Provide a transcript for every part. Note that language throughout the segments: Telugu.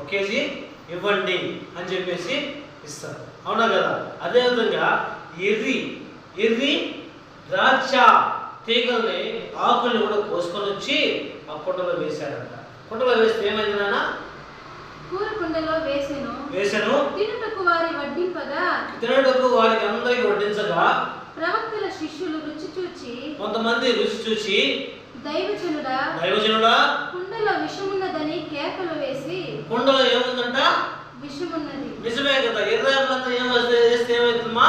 1 కేజీ ఇవ్వండి అని చెప్పేసి ఇస్తారు. అవునా కదా? అదేవిధంగా ఎర్రి ద్రాక్ష తీగల్ని ఆకుల్ని కూడా కోసుకొని వచ్చి ఆ కుండలో వేశారంట. కుండలో వేస్తే ఏమైంది నాన్న? కూర కుండలో వేసెను. తినుటకు వారికి అందరికి వడ్డించగా ప్రవక్తల శిష్యులు రుచి చూచి, కొంతమంది రుచి చూసి, దైవజనుడా కుండలో విషమున్నదని కేకలు వేసి, కుండలో ఏముందంట? విషమున్నది. నిజమే కదా? ఎర్రాకులంతా వేస్తే ఏమవుతుందమ్మా?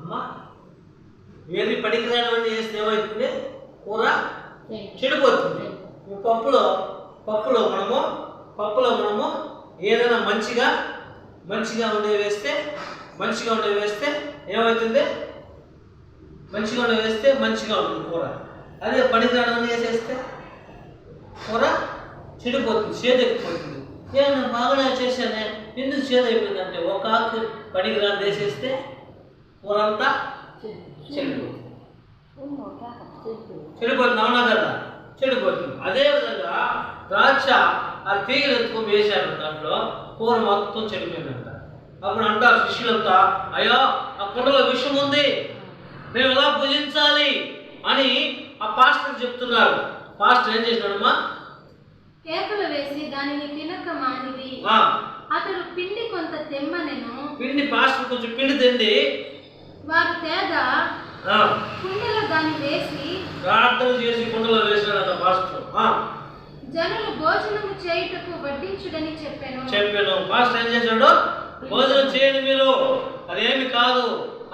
అమ్మా ఏది పనికిరానివన్నీ వేస్తే ఏమవుతుంది? కూర చెడిపోతుంది. పప్పులో మనము ఏదైనా మంచిగా ఉండే వేస్తే ఏమవుతుంది? మంచిగా ఉంటుంది కూర. అదే పనికిరానివన్నీ వేసేస్తే కూర చెడిపోతుంది, చేదెక్కిపోతుంది. నేను బాగానే చేశానే, ఎందుకు చేదైపోయిందంటే ఒక ఆకు పనికిరాని వేసేస్తే కూర అంతా చెడిపోతుంది. అవునా కదా? చెడిపోతుంది. అదేవిధంగా ద్రాక్ష ఆ తీగలు ఎత్తుకొని వేశారు, దాంట్లో కూర మొత్తం చెడిపోయిందంట. అప్పుడు అంటారు శిష్యులంతా, అయ్యో ఆ కుండలో విషం ఉంది, మేము ఎలా భుజించాలి అని ఆ పాస్టర్ చెప్తున్నారు. పాస్టర్ ఏం చేసినాడమ్మా? కేకలు వేసి దానిని తినక మానిరి. అతడు పిండి కొంత తెమ్మనెను. పాస్టర్ కొంచెం పిండి తిండి వారు తేగా కుండలో దాన్ని వేసి ప్రార్థన చేసి కుండలో వేసినాడు పాస్టర్. జనులు భోజనము చేయుటకు వడ్డించుడని చెప్పాను. పాస్టర్ ఏం చేశాడు? భోజనం చేయండి మీరు, అదేమి కాదు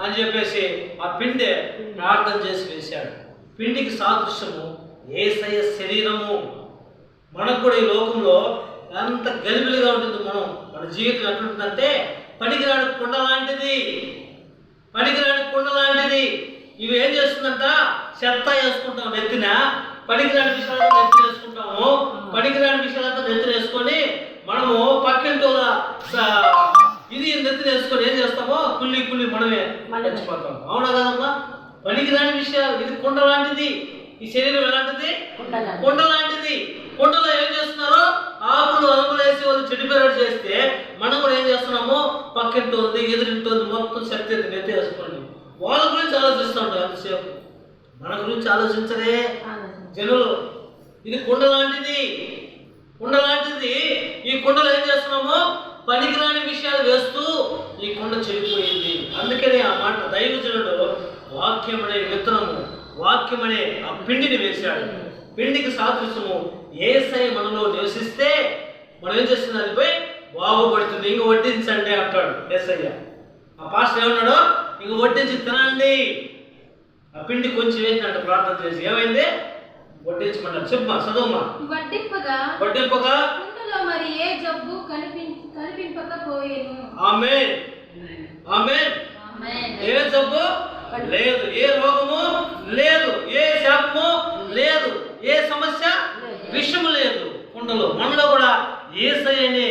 అని చెప్పేసి ఆ పిండి ప్రార్థన చేసి వేశాడు. పిండికి సాదృశ్యము యేసయ్య శరీరము. మనకు కూడా ఈ లోకంలో ఎంత గలిబిలిగా ఉంటుంది. మన జీవితం ఎట్లుంటుందంటే పనికిరాని కుండ లాంటిది. ఇవి ఏం చేస్తుందంట? చెత్త వేసుకుంటాం నెత్తిన, పనికిరాని విషయాలంతా నెత్తిన వేసుకుంటాము. పనికిరాని విషయాలంతా నెత్తిన వేసుకొని మనము పక్కింటి ఇది నెత్తిన వేసుకొని ఏం చేస్తామో కుళ్ళి మనమే చచ్చిపోతాం. అవునా కదమ్మా? పనికిరాని విషయాలు. ఇది కుండ లాంటిది. ఈ శరీరం ఎలాంటిది? కుండ లాంటిది. కుండలో ఏం చేస్తున్నారో ఆకులు వేసి వాళ్ళు చెడిపోయేటట్టు చేస్తే మనం కూడా ఏం చేస్తున్నాము? పక్కింటి ఉంది, ఎదురింటి ఉంది, మొత్తం శక్తి నెత్తి వేసుకోండి. వాళ్ళ గురించి ఆలోచిస్తూ ఉంటాం ఎంతసేపు, మన గురించి ఆలోచించరే జనులు. ఇది కుండ లాంటిది. ఈ కుండలో ఏం చేస్తున్నాము? పనికిరాని విషయాలు వేస్తూ ఈ కుండ చెడిపోయింది. అందుకనే ఆ మాట దైవజనుడు వాక్యమనే విత్తనము, వాక్యమనే ఆ పిండిని వేశాడు. పిండికి సాదృశ్యము యేసయ్య మనలో నివసిస్తే మనం ఏం చేస్తున్నది? పోయి బాగుపడుతుంది. ఇంక వడ్డించండి అంటాడు యేసయ్య. ఆ పాస్టర్ ఏమన్నాడు? ఇంక వడ్డించి తినండి. ఆ పిండి కొంచెం వేసినట్టు ప్రార్థన చేసి ఏమైంది? వడ్డించమన్నాడు. చెప్పమా, చదువుమా. వడ్డింపగా కుండలో మరి ఏ జబ్బు కనిపింపకపోయేను. ఆమేన్. ఏ జబ్బు లేదు, ఏ రోగము లేదు, ఏ శాపము లేదు, ఏ సమస్య విషము లేదు కుండలో. మనలో కూడా యేసయ్య అనే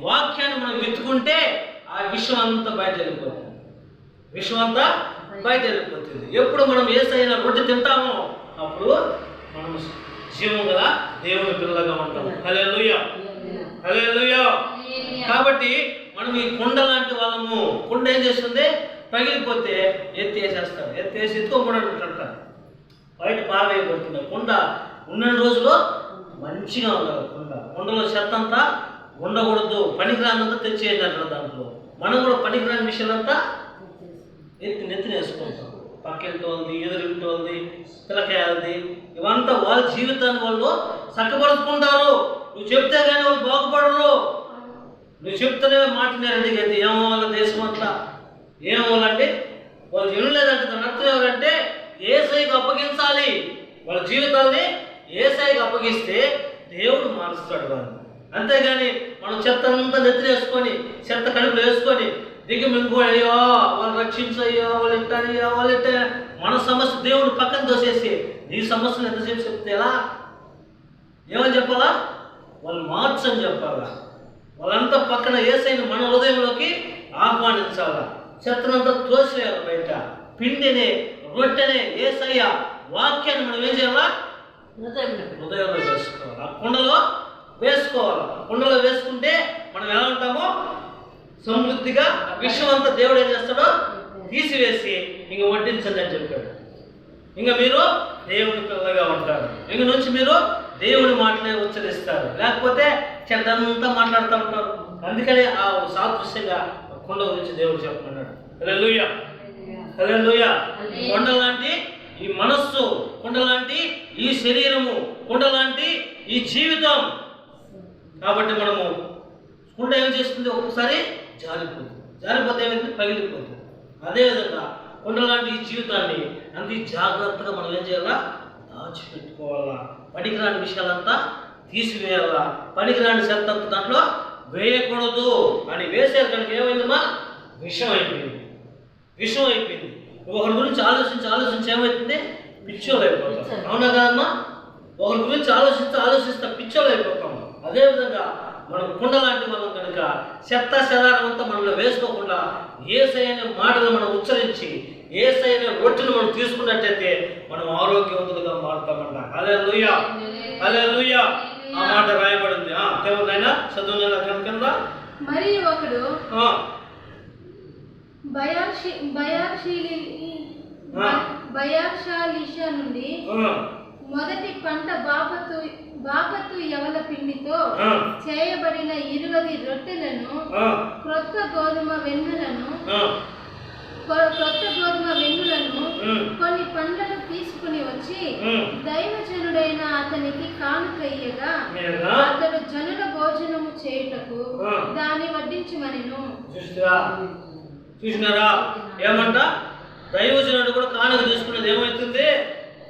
వాక్యాన్ని మనం వెతుకుంటే ఆ విషయం అంతా బయట వెళ్ళిపోతుంది. ఎప్పుడు మనం యేసయ్య రొట్టె తింటామో అప్పుడు మనం జీవం గల దేవుని పిల్లలుగా ఉంటాం. హల్లెలూయా. కాబట్టి మనం ఈ కుండ లాంటి వాళ్ళము. కుండ ఏం చేస్తుంది? పగిలిపోతే ఎత్తేసేస్తాడు. ఎత్తేసి ఎత్తుకోకూడదు, బయట పారవేయబడుతుంది. కుండ ఉన్న రోజులో మంచిగా ఉండాలి. కుండలో చెత్త అంతా ఉండకూడదు, పనికిరానంతా తెచ్చేయండి అంటారు. దాంట్లో మనం కూడా పనికిరాని విషయాలంతా నెత్తిన వేసుకుంటాం. పక్కింటి వాళ్ళది, ఎదురింటి వాళ్ళది, పిల్లకాయలది, ఇవంతా వాళ్ళ జీవితాన్ని వాళ్ళు చక్కబడుచుకుంటారు. నువ్వు చెప్తే కానీ వాళ్ళు బాగుపడరు. నువ్వు చెప్తేనే మాట్లాడారండి. అయితే ఏమో వాళ్ళ దేశం అంతా ఏమవ్వాలంటే వాళ్ళు వినలేదంటే దాని అర్థం ఎవరంటే యేసయ్యకు అప్పగించాలి. వాళ్ళ జీవితాన్ని యేసయ్యకు అప్పగిస్తే దేవుడు మారుస్తాడు వాళ్ళని. అంతేగాని మనం చెత్త అంతా నెత్తిన వేసుకొని, చెత్త కడుపులో వేసుకొని దిగమింగు అయ్యో వాళ్ళు రక్షించయ్యో వాళ్ళు ఇట్టయ్యో వాళ్ళు ఇట్ట మన సమస్య దేవుడు పక్కన దోసేసి నీ సమస్యను ఎంతసేపు చెప్తే ఎలా? ఏమని చెప్పాలా? వాళ్ళు మార్చని చెప్పాలా? వాళ్ళంతా పక్కన యేసయ్యను మన హృదయంలోకి ఆహ్వానించాలా? చెత్తనంతా తోసేయాలి బయట. పిండిని, రొట్టెనే యేసయ్య వాక్యాన్ని మనం ఏం చేయాలా? హృదయంలో చేసుకోవాలి. ఆ కుండలో వేసుకోవాలి. కుండలో వేసుకుంటే మనం ఎలా ఉంటామో సమృద్ధిగా విషయం అంతా దేవుడు ఏం చేస్తాడో తీసివేసి ఇంక వడ్డించండి అని చెప్పాడు. ఇంకా మీరు దేవుని పిల్లగా ఉంటారు. ఇంక నుంచి మీరు దేవుని మాటలే ఉచ్చరిస్తారు, లేకపోతే చెడ్డంతా మాట్లాడుతూ ఉంటారు. అందుకని ఆ సాదృశ్యంగా కుండ గురించి దేవుడు చెప్పమన్నాడు. హల్లెలూయా, హల్లెలూయా. కొండ లాంటి ఈ మనస్సు, కొండ లాంటి ఈ శరీరము, కొండ లాంటి ఈ జీవితం. కాబట్టి మనము కుండ ఏం చేస్తుంది, ఒక్కొక్కసారి జారిపోతుంది. జారిపోతే ఏమైంది, పగిలిపోతుంది. అదేవిధంగా కొండ లాంటి ఈ జీవితాన్ని అంత జాగ్రత్తగా మనం ఏం చేయాలా, దాచిపెట్టుకోవాలా. పనికిరాని విషయాలంతా తీసివేయాలా. పనికిరాని చెత్త దాంట్లో వేయకూడదు. అని వేసారు కనుక ఏమైందమ్మా, విషం అయిపోయింది. విషం అయిపోయింది. ఒకరి గురించి ఆలోచించి ఏమవుతుంది, పిచ్చోలు అయిపోతాం. అవునా కదమ్మా? ఒకరి గురించి ఆలోచిస్తే పిచ్చోలు అయిపోతాం. అదేవిధంగా మనం కుండ లాంటి వాళ్ళం కనుక చెత్త చెదారం అంతా మనలో వేసుకోకుండా యేసయ్య మాటలు మనం ఉచ్చరించి యేసయ్య రొట్టెను మనం తీసుకున్నట్టయితే మనం ఆరోగ్యవంతులుగా మారుతామన్న. హల్లెలూయా, హల్లెలూయా. ఆ మాట రాయబడింది. దేవుడైనా చదువునైనా కనుక మరి ఒకడు బయర్షాలిష నుండి మొదటి పంట బాపతు యవల పిండితో చేయబడిన 20 రొట్టెలను క్రొత్త గోధుమ వెన్నులను కొన్ని పండ్లను తీసుకుని వచ్చి దైవజనుడైన అతనికి కానుకయ్యగా అతడు జనుల భోజనము చేయుటకు దాన్ని వడ్డించమనెను. చూసినారా ఏమంట, దైవజనుడు కూడా కానుక తీసుకునేది ఏమవుతుంది,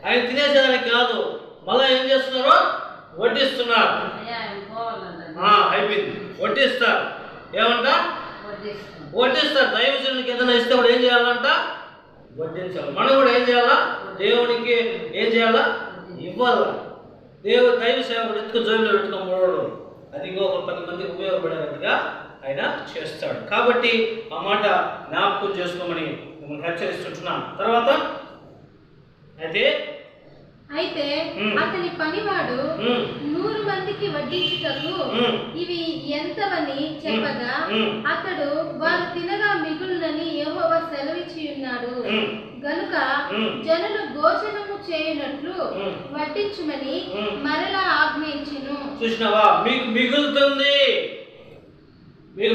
ఆయన తినేసేదానికి కాదు, మళ్ళా ఏం చేస్తున్నారు, వడ్డిస్తున్నారు. అయిపోయింది, వడ్డిస్తారు. ఏమంట, వడ్డిస్తారు. దైవజనునికి ఏదైనా ఇస్తే కూడా ఏం చేయాలంట, వడ్డించాలి. మనం కూడా ఏం చేయాలా, దేవునికి ఏం చేయాలా, ఇవ్వాలా. దైవ సేవకుడు ఎత్తుకు జోబులో పెట్టుకోమోడు, అది ఇంకొక 10 మందికి ఉపయోగపడేట్టుగా ఆయన చేస్తాడు. కాబట్టి ఆ మాట జ్ఞాపకం చేసుకోమని మిమ్మల్ని హెచ్చరిస్తుంటున్నాను. తర్వాత అయితే అతని పనివాడు 100 మందికి వడ్డించుటకు ఇవి ఎంతవని చెప్పగా అతడు వారు తినగా మిగులునని యెహోవా సెలవిచ్చి ఉన్నాడు గనుక జనులు భోజనము చేయనట్లు వడ్డించుమని మరలా ఆజ్ఞయించెను. చూసినావా, మీకు మిగులుతుంది, మీరు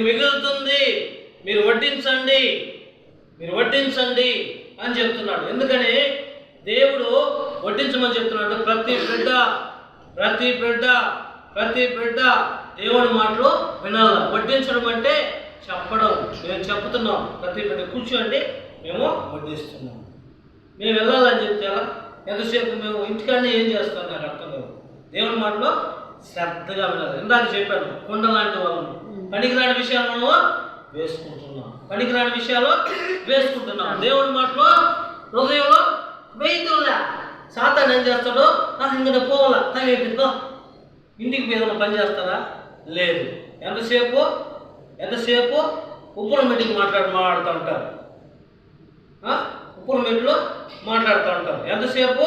వడ్డించండి, అని చెప్తున్నాడు. ఎందుకని దేవుడు వడ్డించమని చెప్తున్నాడు. ప్రతి బిడ్డ దేవుడి మాటలు వినాలి. వడ్డించడం అంటే చెప్పడం. మేము చెప్తున్నాం, ప్రతి బిడ్డ కూర్చోండి, మేము వడ్డిస్తున్నాం. మేము వెళ్ళాలని చెప్తే ఎంతసేపు మేము ఇంటికాడనే ఏం చేస్తాం, నాకు అర్థం కాదు. దేవుడి మాటలో శ్రద్ధగా వినాలి. ఇందాక చెప్పాను, కుండ లాంటి వాళ్ళను పనికిరాని విషయాలు మనము వేసుకుంటున్నాం. దేవుడి మాటలో హృదయంలో వేయతులే. సాతాను ఏం చేస్తాడో, నాకు ఇంకా పోవాలా, టైం అయిపోయిందో, ఇంటికి ఏదైనా పని చేస్తారా, లేదు. ఎంతసేపు ఉప్పుల మీటింగ్ మాట్లాడుతూ ఉంటారు, ఉప్పుల మీటిలో మాట్లాడుతూ ఉంటారు. ఎంతసేపు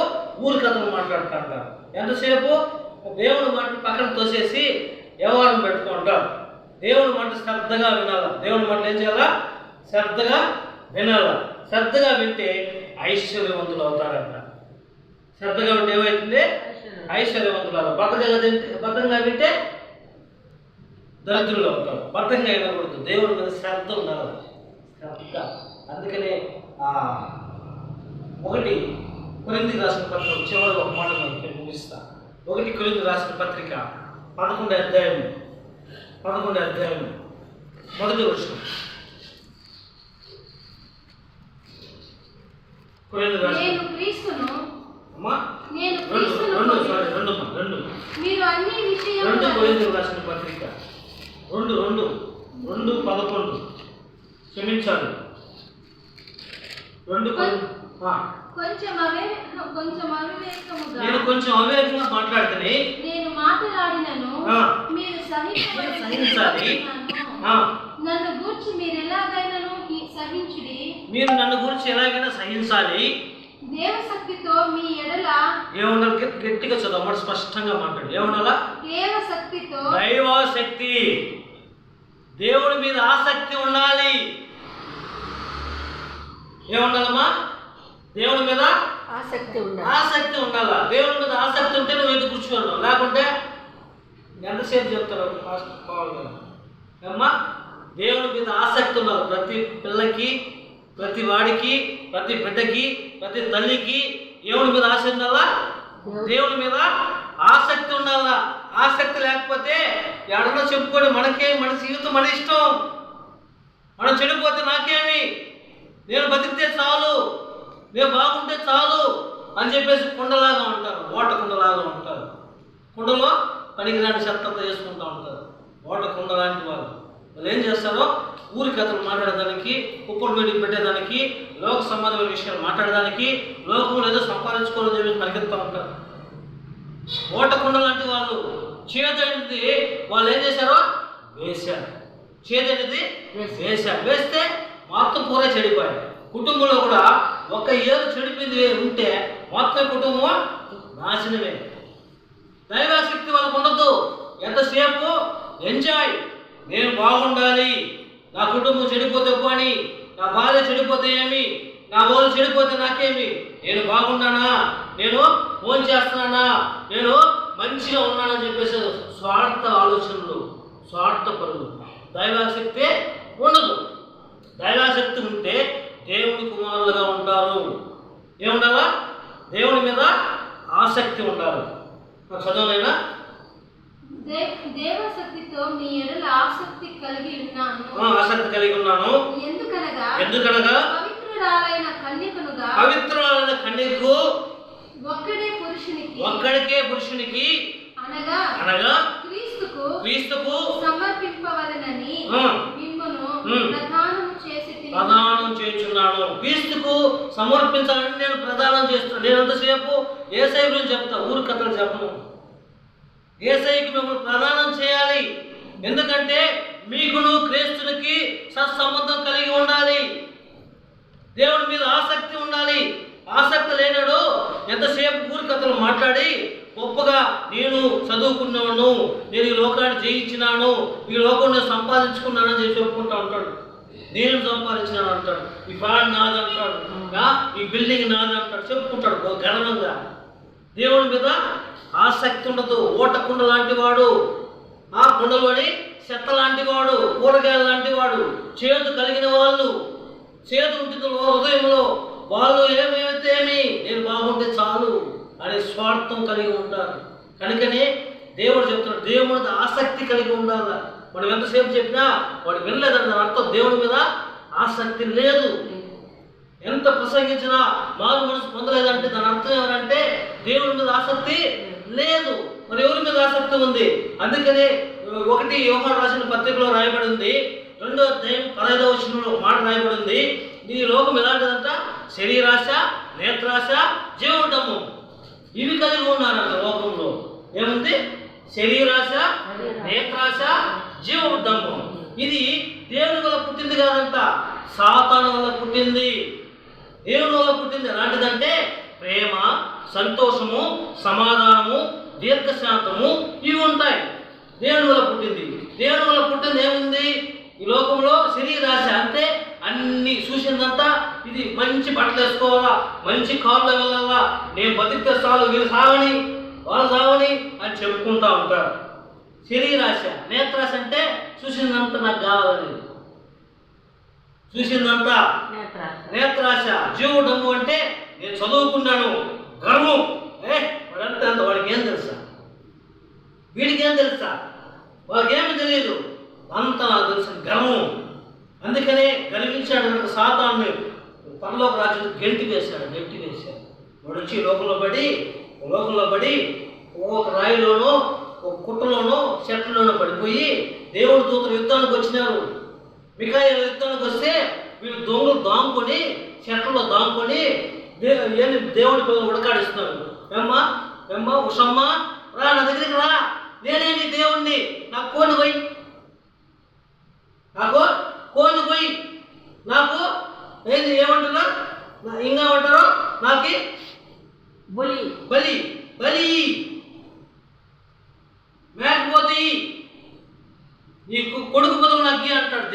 ఊరి కథలు మాట్లాడుతూ ఉంటారు. ఎంతసేపు దేవుని మాటలు పక్కన తోసేసి వ్యవహారం పెట్టుకుంటారు. దేవుని మాట శ్రద్ధగా వినాలా. దేవుని మాటలు ఏం చేయాలా, శ్రద్ధగా వినాలా. శ్రద్ధగా వింటే ఐశ్వర్యవంతులు అవుతారంట. శ్రద్ధగా వింటే ఏమవుతుంది, ఐశ్వర్యవంతులు అవుతారు. బద్ధంగా వింటే దరిద్రులు అవుతారు. బద్ధంగా వినకూడదు. దేవుడి మీద శ్రద్ధ ఉండాలి, శ్రద్ధ. అందుకనే 1 కొరింథీ రాసిన పత్రిక చివరి ఒక మాట ముగిస్తా. 1 కొరింథీ రాసిన పత్రిక 11వ అధ్యాయం 1వ వచనం. నేను క్రీస్తును మీరు అన్ని విషయాలు 2 కొరింథీ రాసిన పత్రిక 2:11 క్షమించాలి. నేను కొంచెం అవివేకంగా మాట్లాడితే నేను మాట్లాడినను మీరు సహించాలి. నన్ను గూర్చి మీరు ఎలాగైనా సహించుడి. మీరు నన్ను గురించి ఎలాగైనా సహించాలి. దేవశక్తితో మీ ఎడల ఏముండాలి? గట్టిగా చదవ, స్పష్టంగా మాట్లాడు. ఏముండాలా? దేవశక్తితో, దైవశక్తి, దేవుడి మీద ఆసక్తి ఉండాలి. ఏముండాలమ్మా? దేవుడి మీద ఆసక్తి ఉండాలా. దేవుడి మీద ఆసక్తి ఉంటే నువ్వు ఎందుకు కూర్చోన్నావు, లేకుంటే ఎంతసేపు చెప్తారు అమ్మా? దేవుడి మీద ఆసక్తి ఉండాలి. ప్రతి పిల్లకి, ప్రతి వాడికి, ప్రతి బిడ్డకి, ప్రతి తల్లికి దేవుడి మీద ఆసక్తి ఉండాలా. దేవుడి మీద ఆసక్తి ఉండాలా. ఆసక్తి లేకపోతే ఎవరన్నా చెప్పుకోండి, మన జీవితం మన ఇష్టం, మనం చెడిపోతే నాకేమి, నేను బతికితే చాలు, నేను బాగుంటే చాలు అని చెప్పేసి కుండలాగా ఉంటారు, ఓట కుండలాగా ఉంటారు. కుండలో పనికిరాని చెత్తంతా చేసుకుంటూ ఉంటారు. ఓట కుండ లాంటి వాళ్ళు ఏం చేస్తారో ఊరి కథలు మాట్లాడడానికి, కుక్కలు మీడికి పెట్టేదానికి, లోక సంబంధమైన విషయాలు మాట్లాడడానికి, లోకంలో ఏదో సంపాదించుకోవాలని చెప్పి పరిగెత్తుతూ ఉంటారు. ఓట కుండ లాంటి వాళ్ళు. చేదనేది వాళ్ళు ఏం చేశారో వేశారు. చేదనేది వేశారు. వేస్తే మొత్తం పూర చెడిపోయారు. కుటుంబంలో కూడా ఒక ఏరు చెడిపోయింది ఉంటే మొత్తం కుటుంబం నాశనమే. దైవశక్తి వాళ్ళకు ఉండద్దు. ఎంతసేపు ఎంజాయ్, నేను బాగుండాలి, నా కుటుంబం చెడిపోతే పోని, నా భార్య చెడిపోతే ఏమి, నా వాళ్ళు చెడిపోతే నాకేమి, నేను బాగున్నానా, నేను ఫోన్ చేస్తున్నానా, నేను మంచిగా ఉన్నానని చెప్పేసి స్వార్థ ఆలోచనలు, స్వార్థ పరులు. దైవశక్తి ఉండదు. దైవశక్తి ఉంటే దేవుని కుమారులుగా ఉంటారు. ఏముండాలా? దేవుని మీద ఆసక్తి ఉండాలి. చదవలేనా? దేవశక్తితో మీ ఎడల ఆసక్తి కలిగి ఉన్నాను. ఆసక్తి కలిగి ఉన్నాను. ఎందుకనగా పవిత్రురాలైన కన్యకు ఒక్కడికే పురుషునికి అనగా క్రీస్తుకు సమర్పింపవలెనని మిమ్మును ప్రదానం చేస్తున్నాను. క్రీస్తుకు సమర్పించాలని నేను ప్రదానం చేస్తున్నాను. నేను అంతసేపు యేసయ్య గురించి చెప్తా, ఊరి కథలు చెప్పను. యేసయ్యకి మిమ్మల్ని ప్రదానం చేయాలి. ఎందుకంటే మీకును క్రీస్తునికి సత్సంబంధం కలిగి ఉండాలి. దేవుడి మీద ఆసక్తి ఉండాలి. ఆసక్తి లేనాడు ఎంతసేపు ఊరి కథలు మాట్లాడి గొప్పగా నేను చదువుకున్నాను, నేను ఈ లోకాన్ని జయించినాను, ఈ లోకం నేను సంపాదించుకున్నానని చెప్పి చెప్పుకుంటా ఉంటాడు. నేను సంపాదించినాను అంటాడు, ఈ ఫ్యాన్ నాది అంటాడు, ఈ బిల్డింగ్ నాది అంటాడు, చెప్పుకుంటాడు గర్వంగా. దేవుడి మీద ఆసక్తి ఉండదు. ఓట కుండ లాంటి వాడు, ఆ కుండలోని చెత్త లాంటి వాడు, కూరగాయల లాంటి వాడు, చేదు కలిగిన వాళ్ళు, చేదు ఉంటుంది హృదయంలో, వాళ్ళు ఏమైతే ఏమి, నేను బాగుంటే చాలు అనే స్వార్థం కలిగి ఉంటారు. కనుకనే దేవుడు చెప్తున్నాడు, దేవుడి ఆసక్తి కలిగి ఉండాలి. మనం ఎంతసేపు చెప్పినా వాడు వినలేదని దాని అర్థం దేవుడి మీద ఆసక్తి లేదు. ఎంత ప్రసంగించినా మారు మనసు పొందలేదంటే దాని అర్థం ఎవరంటే దేవుడి మీద ఆసక్తి లేదు. మరి ఎవరి మీద ఆసక్తి ఉంది? అందుకనే 1 యోహాను రాసిన పత్రికలో రాయబడి ఉంది, 2వ అధ్యాయం 15వ వచనంలో మాట రాయబడి ఉంది, ఈ లోకం ఎలాంటిదంట? శరీరాశ, నేత్రాశ, జీవడము, ఇవి కలిగి ఉన్నారంట లోకంలో. ఏముంది? శరీరాశ, నేత్రాశ, జీవడము. ఇది దేవుని వల్ల పుట్టింది కాదంట, సాతాను వల్ల పుట్టింది. దేవుని వల్ల పుట్టింది ఎలాంటిదంటే ప్రేమ, సంతోషము, సమాధానము, దీర్ఘశాంతము, ఇవి ఉంటాయి. దేవుని వల్ల పుట్టింది. దేవుని వల్ల పుట్టింది ఏముంది? ఈ లోకంలో శరీరాశ అంటే అన్ని చూసిందంతా ఇది మంచి బట్టలు వేసుకోవాలా, మంచి కారులో వెళ్ళాలా, నేను బతికితే చాలు, వీళ్ళు సాగని వాళ్ళు సాగని అని చెప్పుకుంటా ఉంటారు. శరీరాశ. నేత్రాశ అంటే చూసిందంతా నాకు కావాలని, చూసిందంతా నేత్రాశ. జీవుడము అంటే నేను చదువుకున్నాను, గర్వం. వాడంతా అంత, వాడికి ఏం తెలుసా, వీడికి ఏం తెలుసా, వాళ్ళకి ఏమి తెలియదు, అంతా నాకు తెలుసు గర్వం. అందుకనే గర్వించాడు కనుక సాతాన్ని పరలోక రాజు నెట్టి వేశాడు. వాడు వచ్చి లోకంలో పడి ఒక రాయిలోనో ఒక కుట్టలోనో చెట్లలోనో పడిపోయి దేవుడి దూతలు యుద్ధానికి వచ్చినారు. మిఖాయేలు యుద్ధానికి వస్తే వీళ్ళు దొంగలు దాముకొని చెట్లలో దాముకొని దేవుడి పిల్లలు ఉడకాడిస్తున్నారు. ఏమ్మా ఉషమ్మ రా, నా దగ్గరికి రా, నేనే నీ దేవుణ్ణి, నాకు కోని పోయి, నాకు ఏంది ఏమంటున్నా ఇంకా ఏమంటారు, నాకు నీ కొడుకు బదులు నాకు ఇయ్యి అంటాడు.